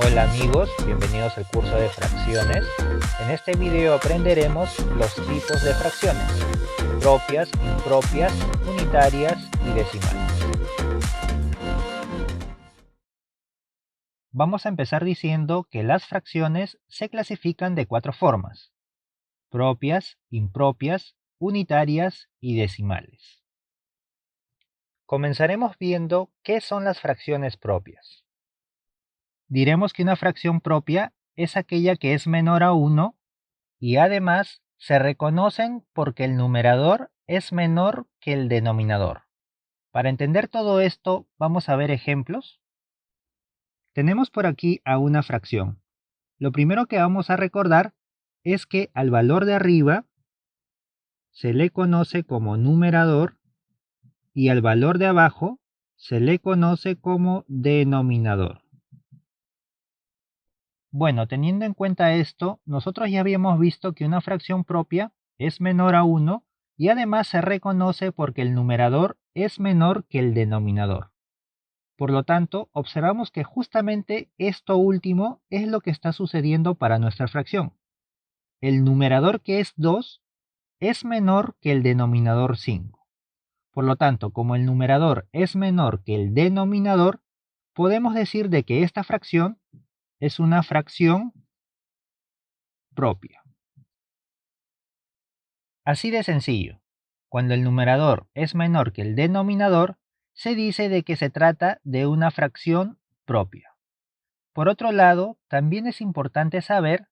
Hola amigos, bienvenidos al curso de fracciones. En este video aprenderemos los tipos de fracciones: propias, impropias, unitarias y decimales. Vamos a empezar diciendo que las fracciones se clasifican de 4 formas: propias, impropias, unitarias y decimales. Comenzaremos viendo qué son las fracciones propias. Diremos que una fracción propia es aquella que es menor a 1 y además se reconocen porque el numerador es menor que el denominador. Para entender todo esto, vamos a ver ejemplos. Tenemos por aquí a una fracción. Lo primero que vamos a recordar es que al valor de arriba se le conoce como numerador y al valor de abajo se le conoce como denominador. Bueno, teniendo en cuenta esto, nosotros ya habíamos visto que una fracción propia es menor a 1 y además se reconoce porque el numerador es menor que el denominador. Por lo tanto, observamos que justamente esto último es lo que está sucediendo para nuestra fracción. El numerador, que es 2, es menor que el denominador 5. Por lo tanto, como el numerador es menor que el denominador, podemos decir de que esta fracción es una fracción propia. Así de sencillo. Cuando el numerador es menor que el denominador, se dice de que se trata de una fracción propia. Por otro lado, también es importante saber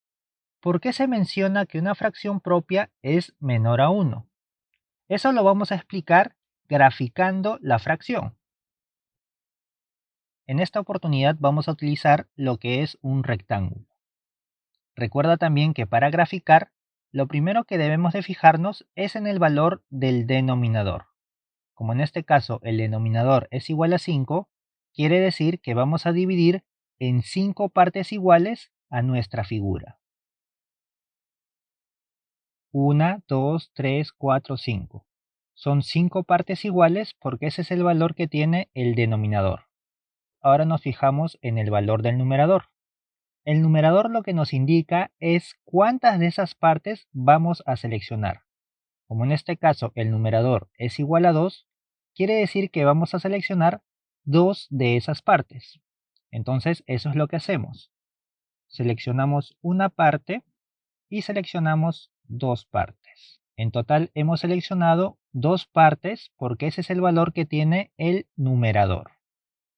por qué se menciona que una fracción propia es menor a 1. Eso lo vamos a explicar graficando la fracción. En esta oportunidad vamos a utilizar lo que es un rectángulo. Recuerda también que para graficar, lo primero que debemos de fijarnos es en el valor del denominador. Como en este caso el denominador es igual a 5, quiere decir que vamos a dividir en 5 partes iguales a nuestra figura. 1, 2, 3, 4, 5. Son 5 partes iguales porque ese es el valor que tiene el denominador. Ahora nos fijamos en el valor del numerador. El numerador lo que nos indica es cuántas de esas partes vamos a seleccionar. Como en este caso el numerador es igual a 2, quiere decir que vamos a seleccionar 2 de esas partes. Entonces eso es lo que hacemos. Seleccionamos una parte y seleccionamos 2 partes. En total hemos seleccionado 2 partes porque ese es el valor que tiene el numerador.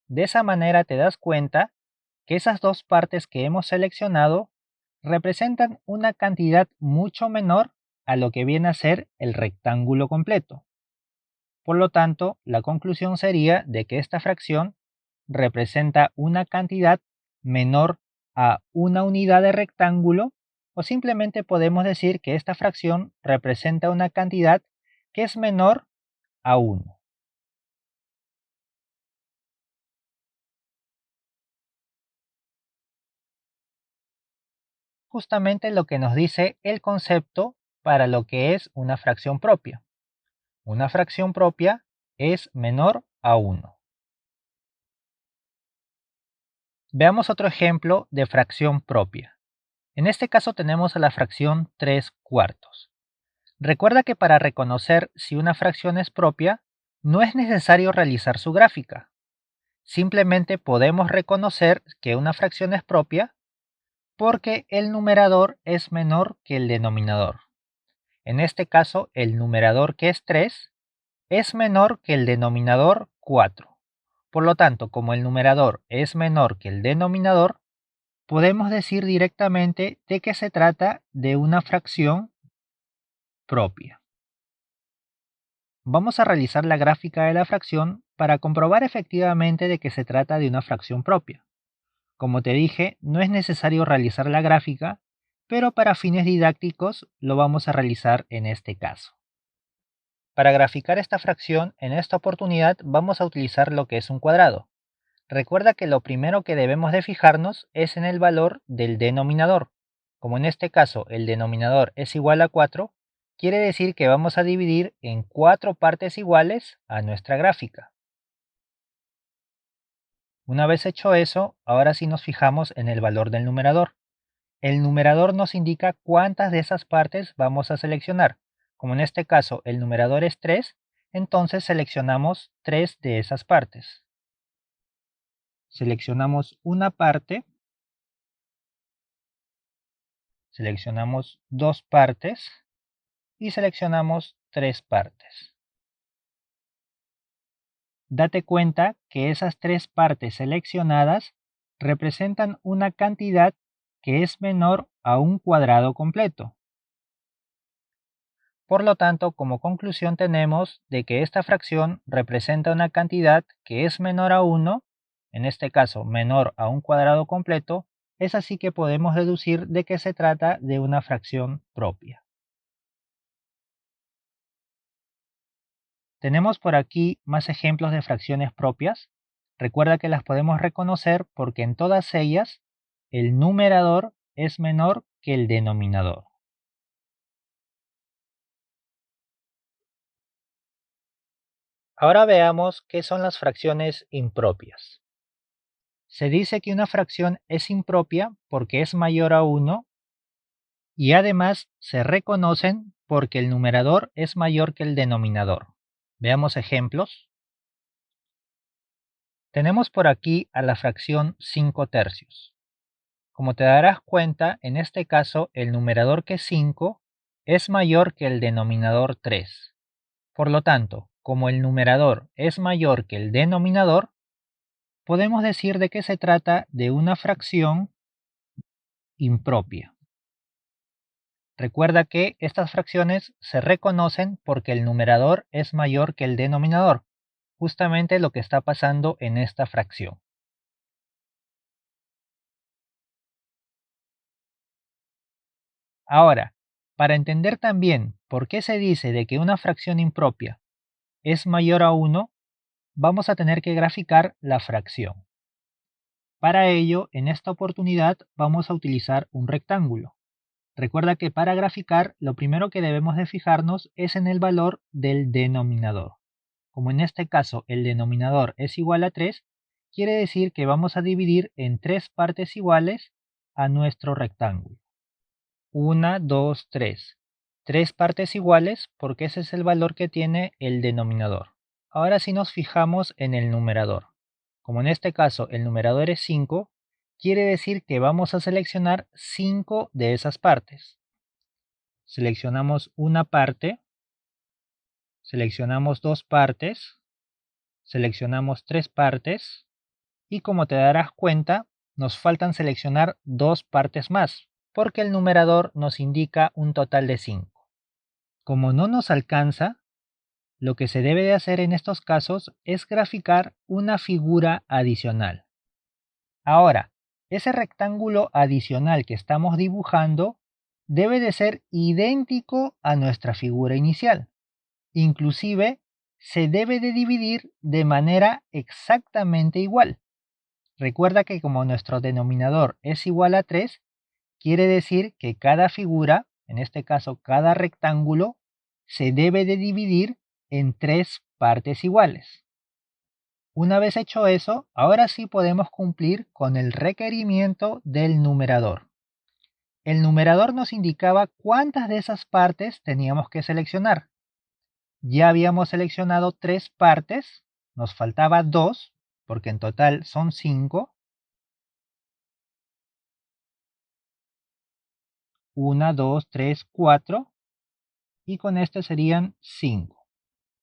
De esa manera te das cuenta que esas 2 partes que hemos seleccionado representan una cantidad mucho menor a lo que viene a ser el rectángulo completo. Por lo tanto, la conclusión sería de que esta fracción representa una cantidad menor a una unidad de rectángulo, o simplemente podemos decir que esta fracción representa una cantidad que es menor a 1. Justamente lo que nos dice el concepto para lo que es una fracción propia. Una fracción propia es menor a 1. Veamos otro ejemplo de fracción propia. En este caso tenemos a la fracción 3/4. Recuerda que para reconocer si una fracción es propia, no es necesario realizar su gráfica. Simplemente podemos reconocer que una fracción es propia porque el numerador es menor que el denominador. En este caso, el numerador, que es 3, es menor que el denominador 4. Por lo tanto, como el numerador es menor que el denominador, podemos decir directamente de que se trata de una fracción propia. Vamos a realizar la gráfica de la fracción para comprobar efectivamente de que se trata de una fracción propia. Como te dije, no es necesario realizar la gráfica, pero para fines didácticos lo vamos a realizar en este caso. Para graficar esta fracción, en esta oportunidad vamos a utilizar lo que es un cuadrado. Recuerda que lo primero que debemos de fijarnos es en el valor del denominador. Como en este caso el denominador es igual a 4, quiere decir que vamos a dividir en 4 partes iguales a nuestra gráfica. Una vez hecho eso, ahora sí nos fijamos en el valor del numerador. El numerador nos indica cuántas de esas partes vamos a seleccionar. Como en este caso el numerador es 3, entonces seleccionamos 3 de esas partes. Seleccionamos una parte, seleccionamos 2 partes y seleccionamos 3 partes. Date cuenta que esas 3 partes seleccionadas representan una cantidad que es menor a un cuadrado completo. Por lo tanto, como conclusión tenemos de que esta fracción representa una cantidad que es menor a 1, en este caso menor a un cuadrado completo, es así que podemos deducir de que se trata de una fracción propia. Tenemos por aquí más ejemplos de fracciones propias. Recuerda que las podemos reconocer porque en todas ellas el numerador es menor que el denominador. Ahora veamos qué son las fracciones impropias. Se dice que una fracción es impropia porque es mayor a 1 y además se reconocen porque el numerador es mayor que el denominador. Veamos ejemplos. Tenemos por aquí a la fracción 5 tercios. Como te darás cuenta, en este caso el numerador, que es 5, es mayor que el denominador 3. Por lo tanto, como el numerador es mayor que el denominador, podemos decir de que se trata de una fracción impropia. Recuerda que estas fracciones se reconocen porque el numerador es mayor que el denominador, justamente lo que está pasando en esta fracción. Ahora, para entender también por qué se dice de que una fracción impropia es mayor a 1, vamos a tener que graficar la fracción. Para ello, en esta oportunidad vamos a utilizar un rectángulo. Recuerda que para graficar, lo primero que debemos de fijarnos es en el valor del denominador. Como en este caso el denominador es igual a 3, quiere decir que vamos a dividir en 3 partes iguales a nuestro rectángulo. 1, 2, 3. 3 partes iguales porque ese es el valor que tiene el denominador. Ahora sí nos fijamos en el numerador. Como en este caso el numerador es 5, quiere decir que vamos a seleccionar 5 de esas partes. Seleccionamos una parte, seleccionamos 2 partes, seleccionamos 3 partes y, como te darás cuenta, nos faltan seleccionar 2 partes más, porque el numerador nos indica un total de 5. Como no nos alcanza, lo que se debe de hacer en estos casos es graficar una figura adicional. Ahora, ese rectángulo adicional que estamos dibujando debe de ser idéntico a nuestra figura inicial. Inclusive, se debe de dividir de manera exactamente igual. Recuerda que como nuestro denominador es igual a 3, quiere decir que cada figura, en este caso cada rectángulo, se debe de dividir en 3 partes iguales. Una vez hecho eso, ahora sí podemos cumplir con el requerimiento del numerador. El numerador nos indicaba cuántas de esas partes teníamos que seleccionar. Ya habíamos seleccionado 3 partes, nos faltaba 2, porque en total son 5. 1, 2, 3, 4. Y con este serían 5.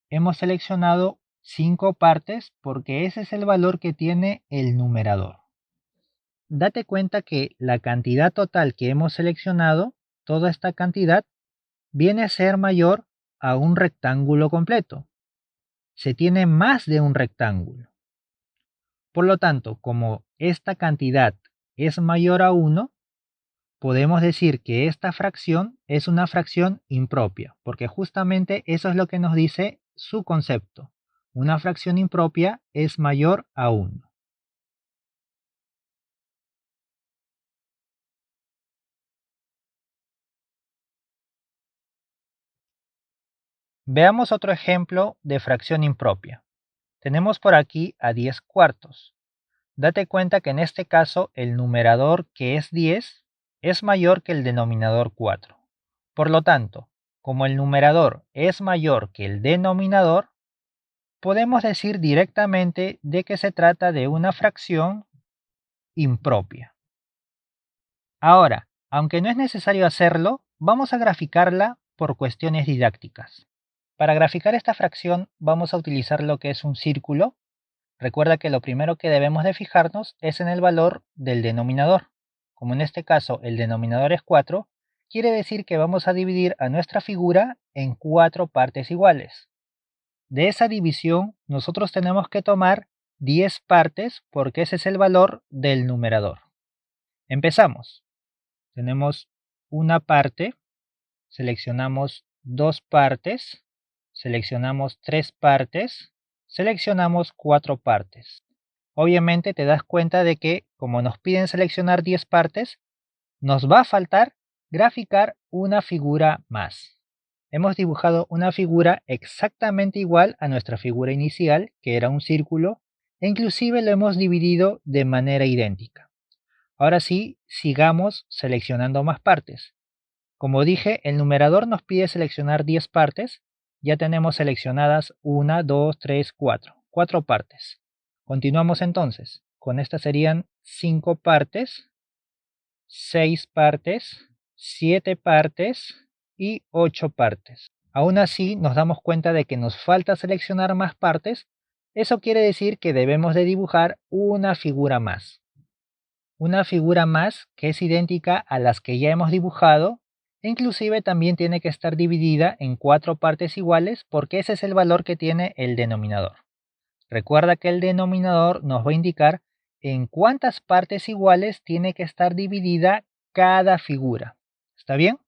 Hemos seleccionado 5 partes porque ese es el valor que tiene el numerador. Date cuenta que la cantidad total que hemos seleccionado, toda esta cantidad, viene a ser mayor a un rectángulo completo. Se tiene más de un rectángulo. Por lo tanto, como esta cantidad es mayor a 1, podemos decir que esta fracción es una fracción impropia, porque justamente eso es lo que nos dice su concepto. Una fracción impropia es mayor a 1. Veamos otro ejemplo de fracción impropia. Tenemos por aquí a 10 cuartos. Date cuenta que en este caso el numerador, que es 10, es mayor que el denominador 4. Por lo tanto, como el numerador es mayor que el denominador, podemos decir directamente de que se trata de una fracción impropia. Ahora, aunque no es necesario hacerlo, vamos a graficarla por cuestiones didácticas. Para graficar esta fracción vamos a utilizar lo que es un círculo. Recuerda que lo primero que debemos de fijarnos es en el valor del denominador. Como en este caso el denominador es 4, quiere decir que vamos a dividir a nuestra figura en 4 partes iguales. De esa división nosotros tenemos que tomar 10 partes porque ese es el valor del numerador. Empezamos. Tenemos una parte, seleccionamos 2 partes, seleccionamos 3 partes, seleccionamos 4 partes. Obviamente te das cuenta de que como nos piden seleccionar 10 partes, nos va a faltar graficar una figura más. Hemos dibujado una figura exactamente igual a nuestra figura inicial, que era un círculo, e inclusive lo hemos dividido de manera idéntica. Ahora sí, sigamos seleccionando más partes. Como dije, el numerador nos pide seleccionar 10 partes. Ya tenemos seleccionadas 1, 2, 3, 4. 4 partes. Continuamos entonces. Con estas serían 5 partes, 6 partes, 7 partes y 8 partes. Aún así, nos damos cuenta de que nos falta seleccionar más partes. Eso quiere decir que debemos de dibujar una figura más. Una figura más que es idéntica a las que ya hemos dibujado, e inclusive también tiene que estar dividida en 4 partes iguales porque ese es el valor que tiene el denominador. Recuerda que el denominador nos va a indicar en cuántas partes iguales tiene que estar dividida cada figura. ¿Está bien?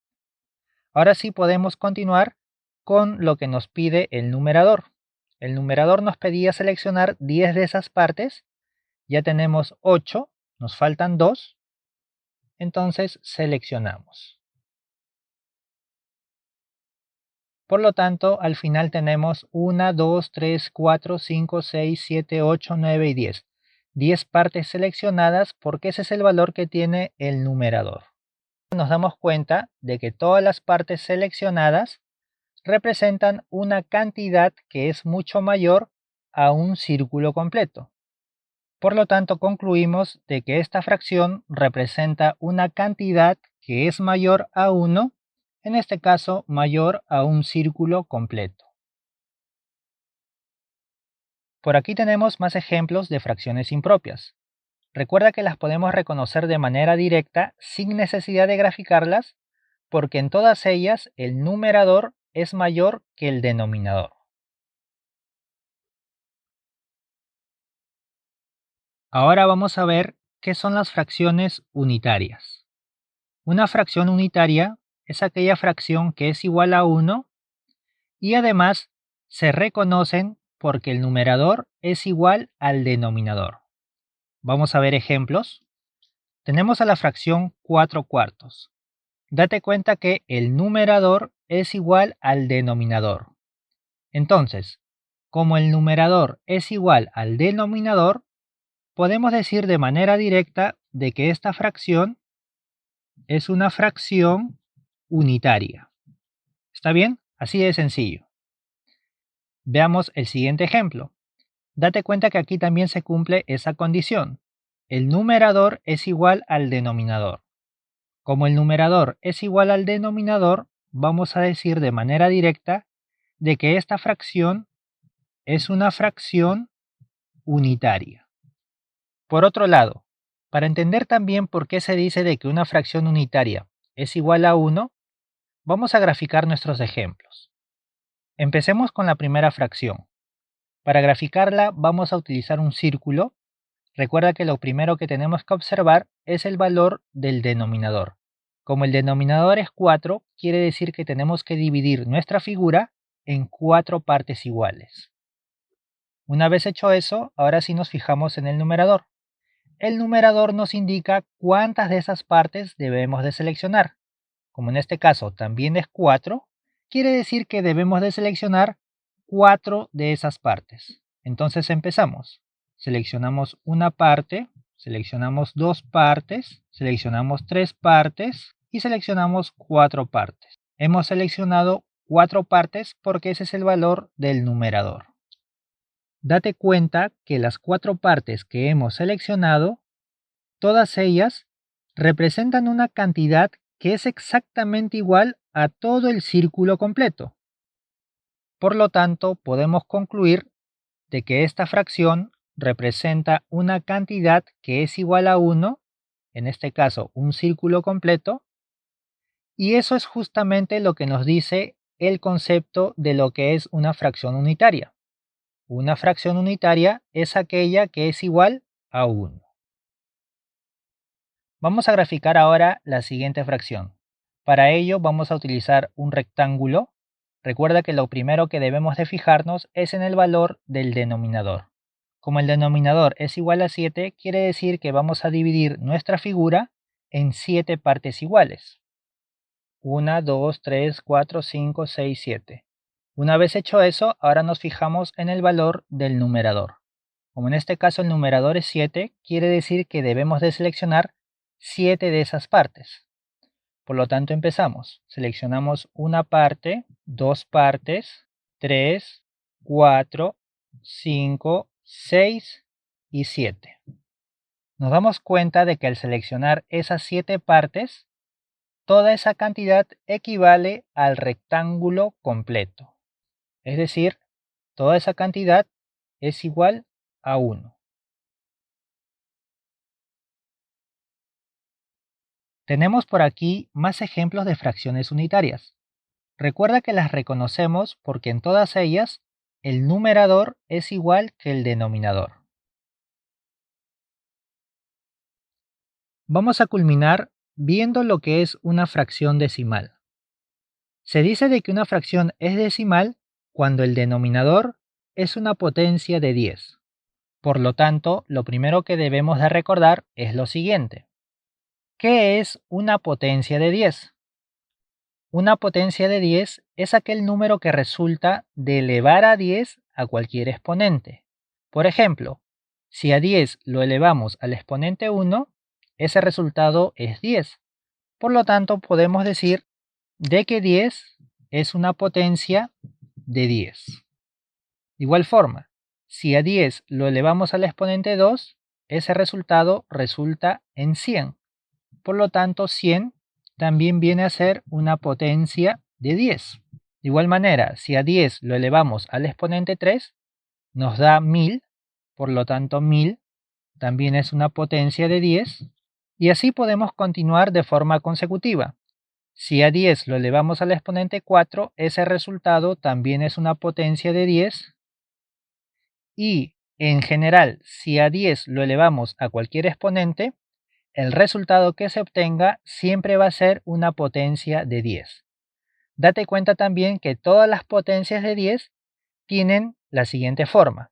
Ahora sí podemos continuar con lo que nos pide el numerador. El numerador nos pedía seleccionar 10 de esas partes. Ya tenemos 8. Nos faltan 2, entonces seleccionamos. Por lo tanto, al final tenemos 1, 2, 3, 4, 5, 6, 7, 8, 9 y 10. 10 partes seleccionadas porque ese es el valor que tiene el numerador. Nos damos cuenta de que todas las partes seleccionadas representan una cantidad que es mucho mayor a un círculo completo. Por lo tanto, concluimos de que esta fracción representa una cantidad que es mayor a 1, en este caso mayor a un círculo completo. Por aquí tenemos más ejemplos de fracciones impropias. Recuerda que las podemos reconocer de manera directa sin necesidad de graficarlas, porque en todas ellas el numerador es mayor que el denominador. Ahora vamos a ver qué son las fracciones unitarias. Una fracción unitaria es aquella fracción que es igual a 1 y además se reconocen porque el numerador es igual al denominador. Vamos a ver ejemplos. Tenemos a la fracción 4 cuartos. Date cuenta que el numerador es igual al denominador. Entonces, como el numerador es igual al denominador, podemos decir de manera directa de que esta fracción es una fracción unitaria. ¿Está bien? Así de sencillo. Veamos el siguiente ejemplo. Date cuenta que aquí también se cumple esa condición. El numerador es igual al denominador. Como el numerador es igual al denominador, vamos a decir de manera directa de que esta fracción es una fracción unitaria. Por otro lado, para entender también por qué se dice de que una fracción unitaria es igual a 1, vamos a graficar nuestros ejemplos. Empecemos con la primera fracción. Para graficarla vamos a utilizar un círculo. Recuerda que lo primero que tenemos que observar es el valor del denominador. Como el denominador es 4, quiere decir que tenemos que dividir nuestra figura en 4 partes iguales. Una vez hecho eso, ahora sí nos fijamos en el numerador. El numerador nos indica cuántas de esas partes debemos de seleccionar. Como en este caso también es 4, quiere decir que debemos de seleccionar 4 de esas partes. Entonces empezamos. seleccionamos una parte, seleccionamos dos partes, seleccionamos tres partes y seleccionamos cuatro partes. Hemos seleccionado 4 partes porque ese es el valor del numerador. Date cuenta que las 4 partes que hemos seleccionado, todas ellas representan una cantidad que es exactamente igual a todo el círculo completo. Por lo tanto, podemos concluir de que esta fracción representa una cantidad que es igual a 1, en este caso un círculo completo, y eso es justamente lo que nos dice el concepto de lo que es una fracción unitaria. Una fracción unitaria es aquella que es igual a 1. Vamos a graficar ahora la siguiente fracción. Para ello vamos a utilizar un rectángulo. Recuerda que lo primero que debemos de fijarnos es en el valor del denominador. Como el denominador es igual a 7, quiere decir que vamos a dividir nuestra figura en 7 partes iguales. 1, 2, 3, 4, 5, 6, 7. Una vez hecho eso, ahora nos fijamos en el valor del numerador. Como en este caso el numerador es 7, quiere decir que debemos de seleccionar 7 de esas partes. Por lo tanto empezamos. Seleccionamos una parte, dos partes, 3, 4, 5, 6 y 7. Nos damos cuenta de que al seleccionar esas 7 partes, toda esa cantidad equivale al rectángulo completo. Es decir, toda esa cantidad es igual a 1. Tenemos por aquí más ejemplos de fracciones unitarias. Recuerda que las reconocemos porque en todas ellas el numerador es igual que el denominador. Vamos a culminar viendo lo que es una fracción decimal. Se dice de que una fracción es decimal cuando el denominador es una potencia de 10. Por lo tanto, lo primero que debemos de recordar es lo siguiente. ¿Qué es una potencia de 10? Una potencia de 10 es aquel número que resulta de elevar a 10 a cualquier exponente. Por ejemplo, si a 10 lo elevamos al exponente 1, ese resultado es 10. Por lo tanto, podemos decir de que 10 es una potencia de 10. De igual forma, si a 10 lo elevamos al exponente 2, ese resultado resulta en 100. Por lo tanto, 100 también viene a ser una potencia de 10. De igual manera, si a 10 lo elevamos al exponente 3, nos da 1000. Por lo tanto, 1000 también es una potencia de 10. Y así podemos continuar de forma consecutiva. Si a 10 lo elevamos al exponente 4, ese resultado también es una potencia de 10. Y en general, si a 10 lo elevamos a cualquier exponente, el resultado que se obtenga siempre va a ser una potencia de 10. Date cuenta también que todas las potencias de 10 tienen la siguiente forma.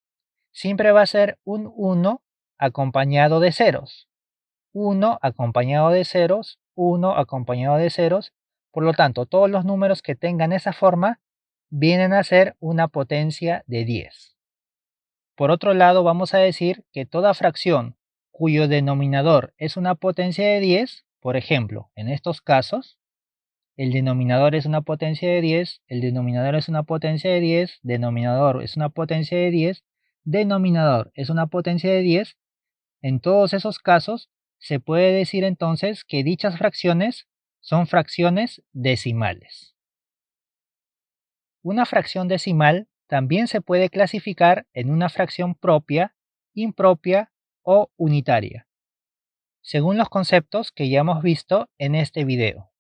Siempre va a ser un 1 acompañado de ceros. 1 acompañado de ceros, 1 acompañado de ceros. Por lo tanto, todos los números que tengan esa forma vienen a ser una potencia de 10. Por otro lado, vamos a decir que toda fracción cuyo denominador es una potencia de 10, por ejemplo, en estos casos, el denominador es una potencia de 10, el denominador es una potencia de 10, denominador es una potencia de 10, denominador es una potencia de 10, en todos esos casos se puede decir entonces que dichas fracciones son fracciones decimales. Una fracción decimal también se puede clasificar en una fracción propia, impropia o unitaria, según los conceptos que ya hemos visto en este video.